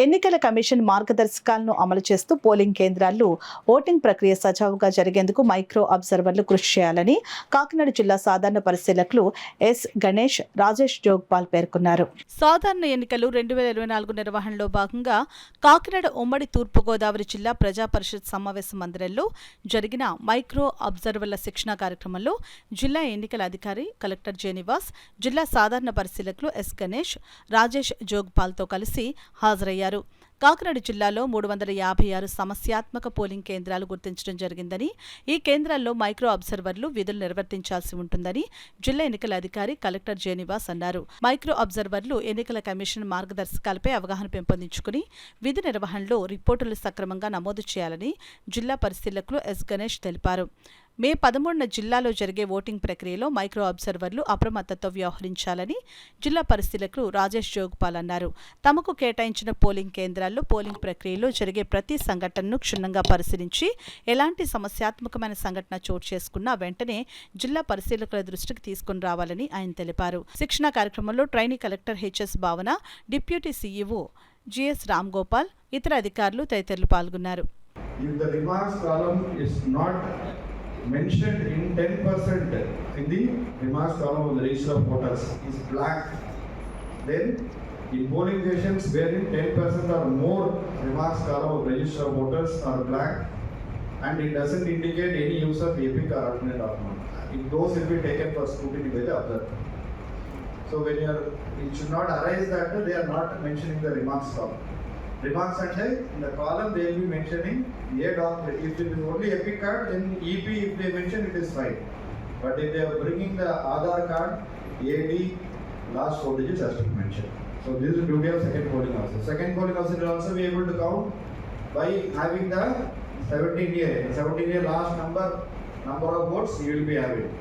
ఎన్నికల కమిషన్ మార్గదర్శకాలను అమలు చేస్తూ పోలింగ్ కేంద్రాల్లో ఓటింగ్ ప్రక్రియ సజావుగా జరిగేందుకు మైక్రో అబ్జర్వర్లు కృషి చేయాలని కాకినాడ జిల్లా సాధారణ పరిశీలకులు ఎస్ గణేష్, రాజేష్ జోగ్పాల్ పేర్కొన్నారు. సాధారణ ఎన్నికలు 2024 నిర్వహణలో భాగంగా కాకినాడ ఉమ్మడి తూర్పుగోదావరి జిల్లా ప్రజా పరిషత్ సమావేశ మందిరంలో జరిగిన మైక్రో అబ్జర్వర్ల శిక్షణ కార్యక్రమంలో జిల్లా ఎన్నికల అధికారి కలెక్టర్ జెనివాస్, జిల్లా సాధారణ పరిశీలకులు ఎస్ గణేష్, రాజేష్ జోగ్పాల్తో కలిసి హాజరయ్యారు. కాకినాడ జిల్లాలో 356 సమస్యాత్మక పోలింగ్ కేంద్రాలు గుర్తించడం జరిగిందని, ఈ కేంద్రాల్లో మైక్రో అబ్జర్వర్లు విధులు నిర్వర్తించాల్సి ఉంటుందని జిల్లా ఎన్నికల అధికారి కలెక్టర్ జెనివాస్ అన్నారు. మైక్రో అబ్జర్వర్లు ఎన్నికల కమిషన్ మార్గదర్శకాలపై అవగాహన పెంపొందించుకుని విధి నిర్వహణలో రిపోర్టులు సక్రమంగా నమోదు చేయాలని జిల్లా పరిశీలకులు ఎస్ గణేష్ తెలిపారు. మే 13న జిల్లాలో జరిగే ఓటింగ్ ప్రక్రియలో మైక్రో అబ్జర్వర్లు అప్రమత్తతో వ్యవహరించాలని జిల్లా పరిశీలకులు రాజేష్ జోగ్పాల్ అన్నారు. తమకు కేటాయించిన పోలింగ్ కేంద్రాల్లో పోలింగ్ ప్రక్రియలో జరిగే ప్రతి సంఘటనను క్షుణ్ణంగా పరిశీలించి ఎలాంటి సమస్యాత్మకమైన సంఘటన చోటు చేసుకున్నా వెంటనే జిల్లా పరిశీలకుల దృష్టికి తీసుకుని రావాలని ఆయన తెలిపారు. శిక్షణ కార్యక్రమంలో ట్రైనీ కలెక్టర్ హెచ్ఎస్ భావన, డిప్యూటీ సీఈఓ జిఎస్ రామ్గోపాల్, ఇతర అధికారులు తదితరులు పాల్గొన్నారు. Mentioned in 10% in the remarks column of the register of voters is black, then in polling stations wherein 10% or more remarks column of register of voters are black and it doesn't indicate any use of epic or alternate document, those will be taken for scrutiny by the observer. So when you are, it should not arise that they are not mentioning the remarks column. Remarks and in the column they will be mentioning a document. If it is only epic card, then EP if they mention it is fine. But if they are bringing the Aadhaar card, AD, last 4 digits has to be mentioned. So this is the duty of second polling officer. Second polling officer will also be able to count by having the 17 year last number of votes he will be having.